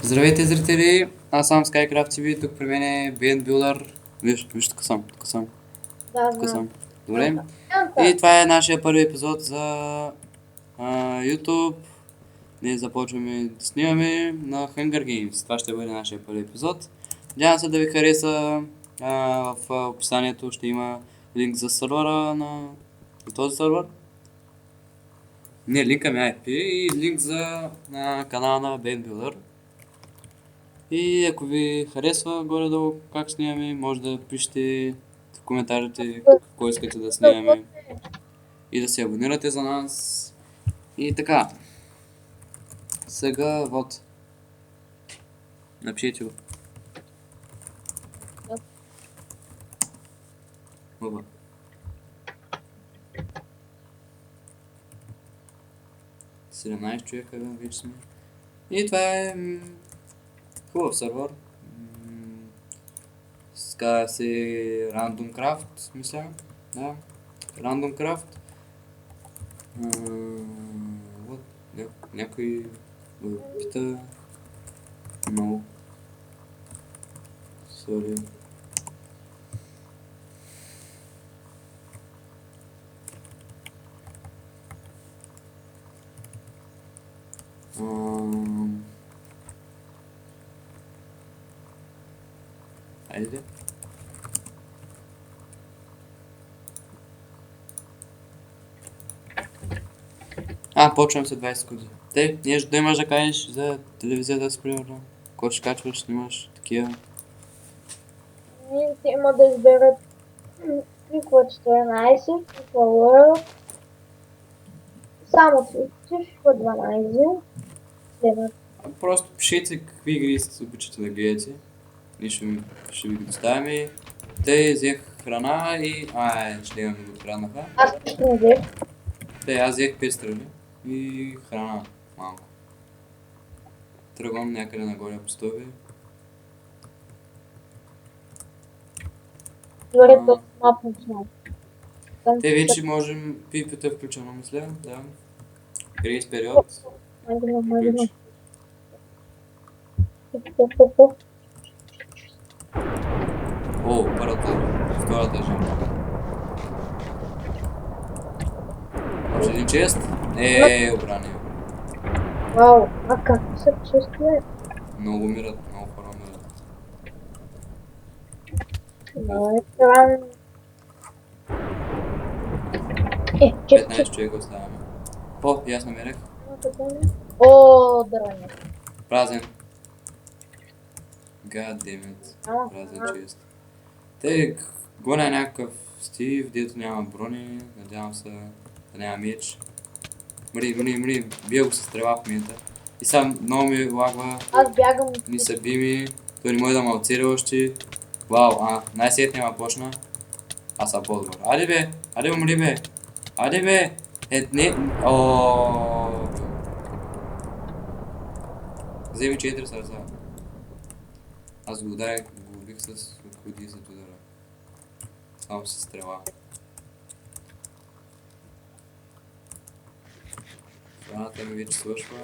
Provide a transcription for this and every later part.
Здравейте, зрители! Аз съм SkyCraft TV, тук при мен е BN Builder. Виж, тук съм. Да, Тук знам. съм. Добре. Янта. И това е нашия първи епизод за YouTube. Ние започваме да снимаме на Hunger Games. Това ще бъде нашия първи епизод. Надявам се да ви хареса. В описанието ще има линк за сървъра на този сървър. Не, линка ми IP и линк за канала на BN Builder. И ако ви харесва горе-долу как снимаме, може да пишете в коментарите какво искате да снимаме и да се абонирате за нас. И така. Сега вот. Напишете го. Оба. Седемнайсет човека вече сме. И това е хубав сървър. Казва се Random Craft, мисля. Да. Random Craft. Вот. Някой пита много. Сори. Айде. Почвам след 20 секунди. Те, нещо да имаш да кажеш за телевизията с примерно? Кой ще качваш, снимаш такива? Те има да изберат кликва 14, кликва World. Само кликва 12. Следват. Просто пишете какви игри се обичате да гледате. Ние ще ви го доставяме. Те взех храна и... ще имаме го отхранаха. Аз също не взех. Аз взех 5 страни и храна малко. Тръгвам някъде нагоре по стови. Добре, то мап начинал. Те вече можем... PvP е включено, мисля, да. Грейс период. Майдено. О, втората жена. Може един чест? Обрани. Вау, а как се чувстваме? Много умират, много хора умират. Странно. 15 човека оставяме. И аз намерих. О, дърване. Празен. God damn it. Празен чест. Те гоня някакъв Стив, дето няма брони, надявам се да няма меч. Мри, бия го с трева в момента. И сам много ми лагва. Аз бягам. Ни събими, той не може да ме оцели още. Вау, най-сетне ме почна. Аз съм по-добър. Аде умри бе. Аде бе. Не. Вземи 4 сърца. Аз го ударих, го убих с ходи за удара. Само с стрела. Храната ми вече свършва.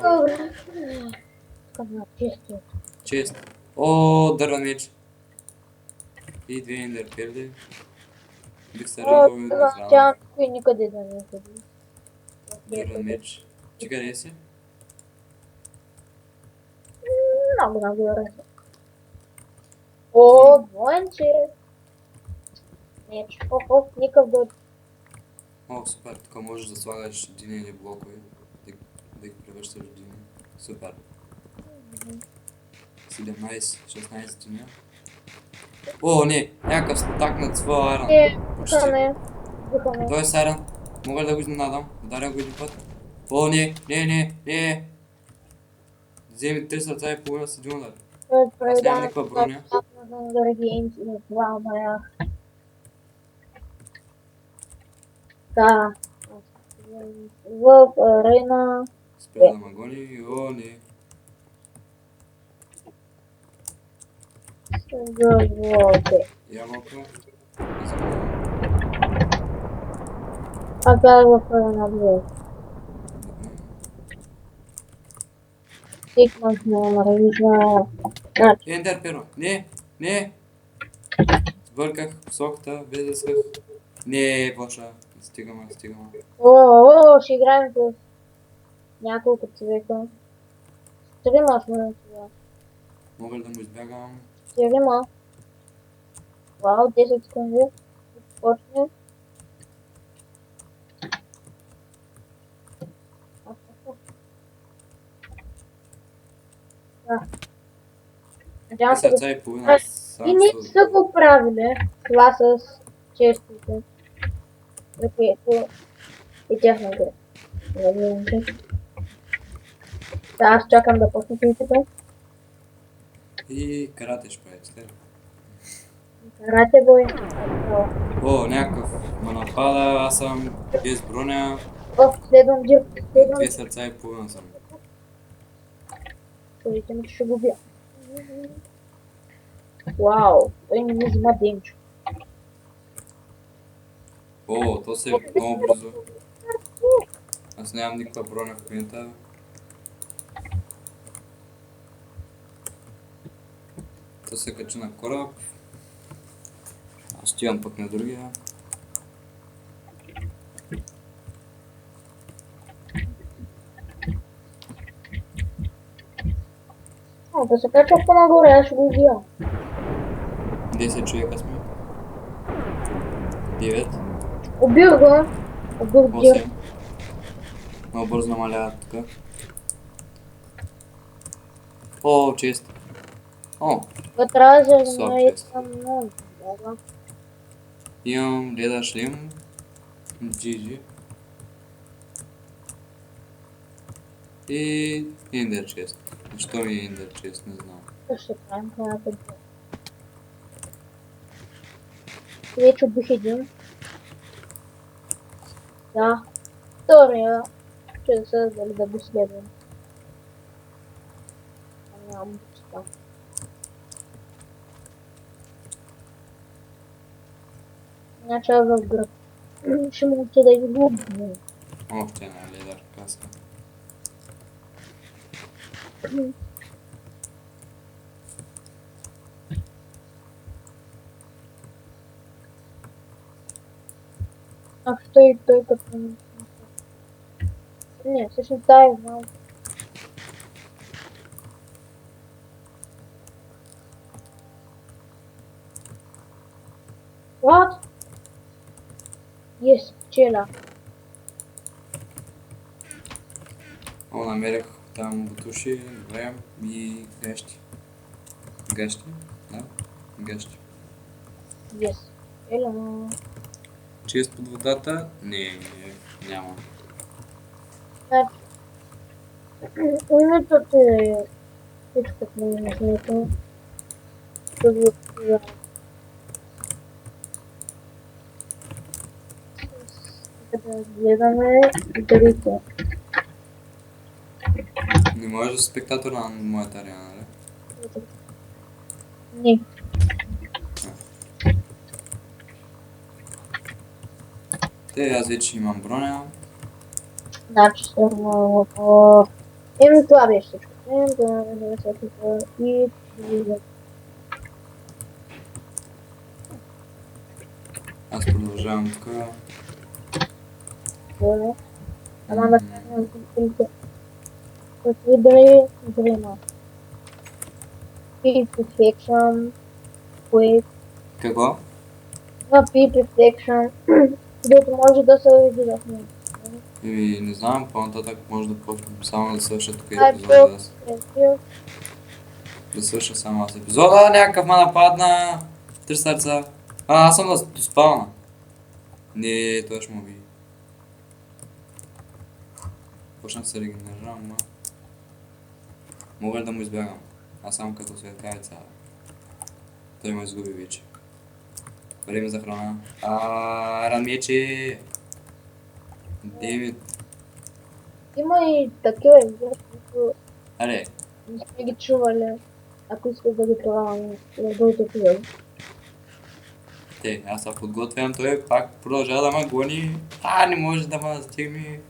Чест. Дървен меч. И 2 ендерперли. Бих се радвал и да храна. Тя никъде да не ходи. Дървен меч. Ти къде си? Много нагоре. О, двоен чест. Меч. Никакъв дойде. Супер, тук можеш да слагаш динени блокове, да ги превръщаш в дини. Супер. 17, 16 диня. Не, някакъв стакнат своя айрон. Духаме. Той е с айрон. Мога ли да го изненадам? Ударям го един път. Не. Вземи 3 сърца и половина с един удар. Аз нямам никаква броня. Да. В арена. Спря да ме гони. Не. Ябълка. в арена 2. Стигнахме на различна... Значи, Ентер перо. Не. Сбърках посоката, без да исках. Не, почна. Стигаме. ще играем с няколко човека. Трима сме сега. Мога ли да му избягам? Трима. Вау, 10 секунди. Почне. Да. Надявам И се да... сърца и половина. И Сам ние с... са го правили това с честите. За което и тяхна грех. Да, аз чакам да почне критика. И карате ще прави. Стига. Карате бой. О, някакъв ме напада, аз съм без броня. О, следвам джир. Две сърца и половина съм. Чуйте ми, че ще го бия. Вау, той не ми взима денчо. О, то се много бързо. Аз нямам никаква броня в момента. То се качи на кораб. Аз стоям пък на другия. О, да се качва по-нагоре, аз ще го убия. 10 човека сме. 9. Убил го. Убил джир. 8. Много бързо намаляват тук. О, чест. О, Това трябва да Слаб не чест. искам много. Да. имам леда шлем. GG. И Ender Chest. Защо ми е Ender Chest, не знам. Какво ще правим? Трябва да... Вече убих един. Да. Втория. Ще се дали да го следвам. Нямам бучета. Значи аз в гръб. Ще му отида и го убия. Още една леда каска. Ах, той като... Не, всъщност тая е малко. What? Yes, пчела. О, намерих там бутуши, добре, и гащи. Гащи? Да, гащи. Yes. Пчела. Чест под водата? Не, няма. Значи, името ти е... Всичко ми на смето. Да ви отива. Да гледаме дарите. Не можеш да си спектатор на моята арена, нали? Не. Аз вече имам броня. Значи, сигурно... Еми, това беше всичко. Да се опитва и... Аз продължавам тук. Добре. Ама да кажем каквито... Какви време. Speed Reflection, Quick, Какво? на Speed Reflection, където може да се види в него. Еми, не знам, по-нататък може да почнем само да свърша тук Ай, епизода. Пил, Да свърша само аз епизода. Някакъв ма нападна. 3 сърца. Аз съм да спална. Не, той ще му би. Почнах да се регенерирам, ма. Мога ли да му избягам? Аз само като светкавица. Той ме изгуби вече. Време за храна. Ранмече! Девет. има и такива игри, които Аре, не сме ги чували, ако искаш да ги пробваме в другите епизоди. аз се подготвям, той пак продължава да ме гони. Не може да ме стигне.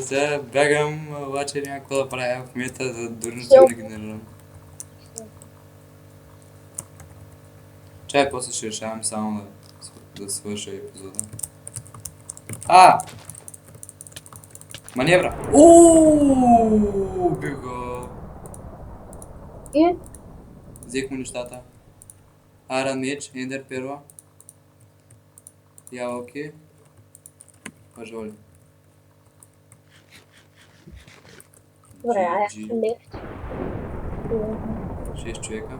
Сега бягам, обаче няма какво да правя в момента, дори не се Сил. регенерирам. Чай, после ще решавам само да свърша епизода. Маневра! Убих го! И Взех му нещата. Аран меч, ендер перла. Ябълки. Пажоли. добре, ай, GG. лефт. 6 човека.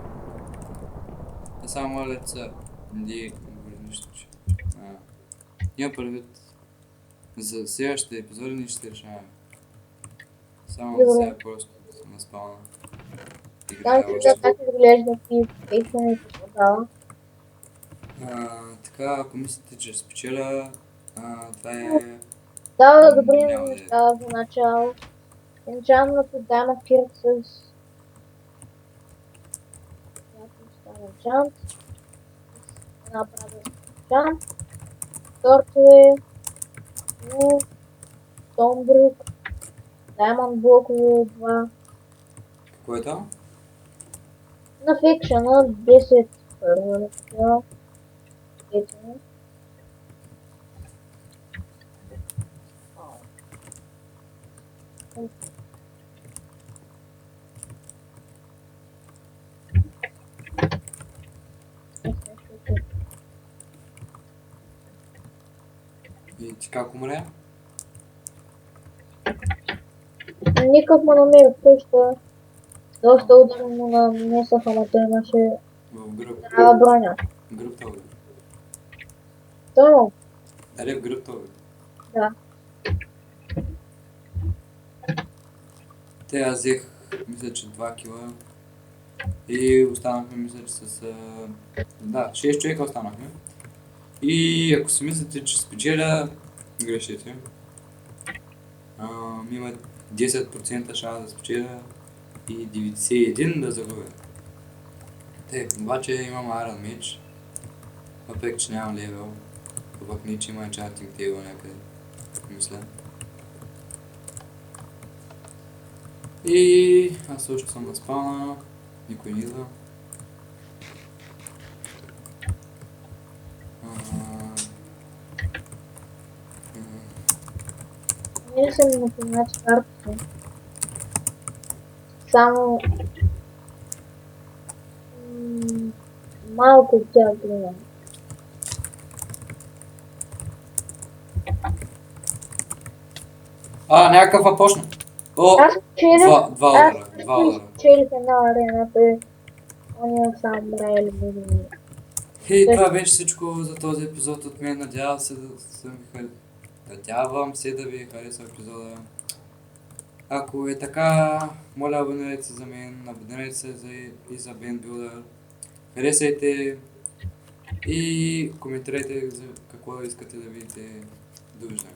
Само лица. Нищо. Има предвид. За следващите епизоди ние ще решаваме. Само за Добре. сега просто съм на спална. Там ти да как изглежда и пейсването тогава. Така, ако мислите, че спечеля, това е... Дава добри Няма да е. неща за начало. Енчанното дама кирт с... Enchant. Направя enchant. Второто е... Томбрук. Diamond блокове 2. Какво е това? На фикшена 10 първо на такива. Ето. И ти как умря? Никак му намери къща. Доста ударно на нанесаха, ама той имаше В гръб. здрава броня. Гръб това. Той му, Дали в гръб това? да. Те аз взех, мисля, че 2 кила. И останахме, мисля, че с... Да, 6 човека останахме. И ако си мислите, че спечеля, грешите. Има 10% шанс да спечеля и 91% да загубя. Обаче имам Iron Mage, въпреки че нямам левел. Пък Мич има enchanting table някъде, мисля. И аз също съм на спална, никой не идва. Не съм напознати картата. Само... малко от тях гледам. Някакъв въпочна. Аз спечелих... 2 удара, 2 удара. спечелих една арена, той... Оня сам браели минали. И това беше всичко за този епизод от мен. Надявам се да ви хареса епизода. Ако е така, моля абонирайте се за мен, абонирайте се и за Ben Builder. Харесайте и коментирайте за какво искате да видите. Довиждане.